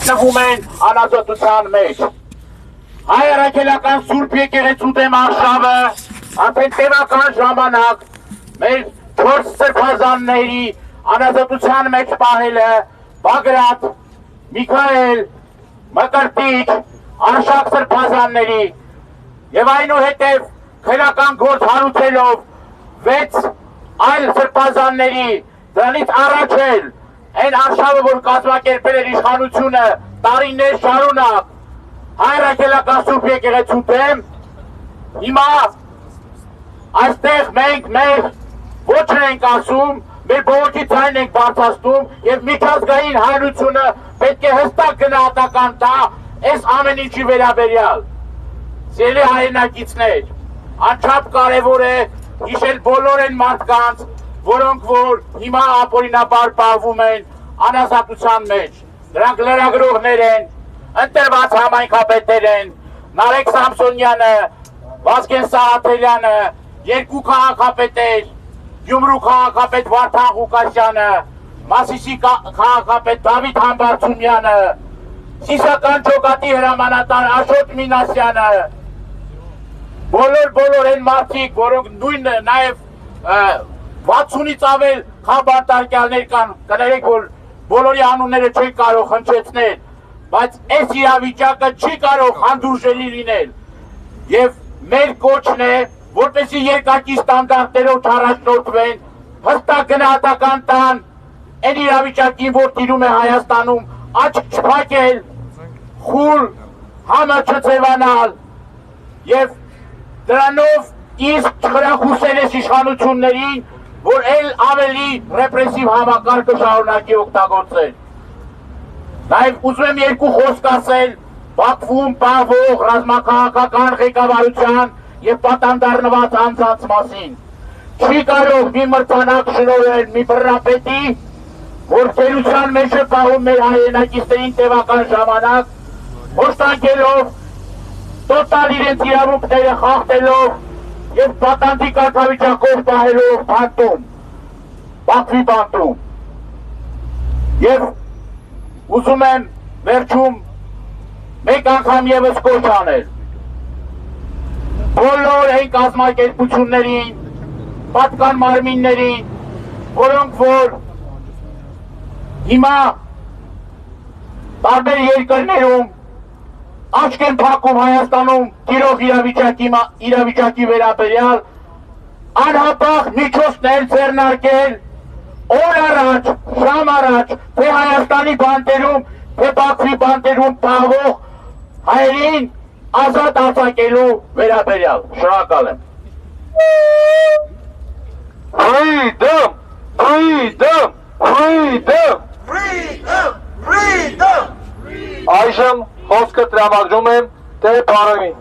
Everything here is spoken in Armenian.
գտնվում են անազատության մեջ։ Հայ առաքելական Սուրբ եկեղեցու դեմ արշավը արդեն տևական ժամանակ մեր 4 սրբազանների անազատության մեջ պահել է Բագրատ, Միքայել, Մկրտիչ, Արշակ սրբազանների եւ այնուհետեւ քրեական գործ հարուցելով 6 այլ սրբազանների դրանից առաջ էլ այն արշավը, որ կազմակերպել էր իշխանությունը տարիներ շարունակ հայ առաքելական Սուրբ եկեղեցու դեմ, հիմա այստեղ մենք մեր ոչն ենք ասում, մեր բողոքի ձայնն ենք բարձրացնում եւ միջազգային հանրությունը պետք է հստակ գնահատական տա այս ամեն ինչի վերաբերյալ։ Սիրելի հայրենակիցներ, անչափ կարևոր է հիշել բոլոր այն մարդկանց, որոնք որ հիմա ապօրինաբար պահվում են անազատության մեջ։ Դրանք լրագրողներ են, ընտրված համայնքապետեր են, Նարեկ Սամսոնյանը, Վազգեն Սահաթելյանը, երկու քաղաքապետեր, Գյումրու քաղաքապետ Վարդան Ղուկասյանը, Մասիսի քաղաքապետ Դավիթ Համբարձումյանը, Սիսական ջոկատի հրամանատար Աշոտ Մինասյանը, բոլոր այն մարդիկ, որոնք նույն նաև 60-ից ավել խաբարտարկյալներ կան, կներեք, որ բոլորի անունները չեն կարող հնչեցնել, բայց այս իրավիճակը չի կարող հանդուրժելի լինել եւ մեր կոչն է, որպեսզի երկակի ստանդարտներով առաջնորդվեն, հստակ գնահատական տան այն իրավիճակին, որ տիրում է Հայաստանում, աչք չփակել, խուլ համը չձևանալ եւ դրանով իսկ չխրախուսել ես իշխանություններին, որ էլ ավելի ռեպրեսիվ համակարգը շարունակի օգտագործել։ Նաև ուզում եմ երկու խոսք ասել Բաքվում պահվող ռազմաքաղաքական ղեկավարության եւ պատանդառնված անձանց մասին։ Չի կարող մի մրցանակ շնորհել մի բռնապետի, որ ծերության մեջ է պահում մեր հայրենակիցներին տևական ժամանակ, հոշտանքելով, տոտալ իրենց իրավունքները խախտելով եւ պատանդի կարգավիճակով պահելով բանտում, Բաքվի բանտում։ Եվ ուզում եմ վերջում մեկ անգամ եւս կոչ անել բոլոր այն կազմակերպություններին, պատկան մարմիններին, որոնք որ հիմա տարբեր երկրներում աչք են փակում Հայաստանում տիրող իրավիճակի վերաբերյալ, անհապաղ միջոցներ ձեռնարկել օր առաջ, ժամ առաջ, թե Հայաստանի բանտերում, թե Բաքվի բանտերում պահվող հայերին ազատ արձակելու վերաբերյալ։ Շնորհակալ եմ։ Freedom! Freedom! Freedom! Freedom! Freedom! Այժմ խոսքը տրամադրում եմ Տեր Փարոյին։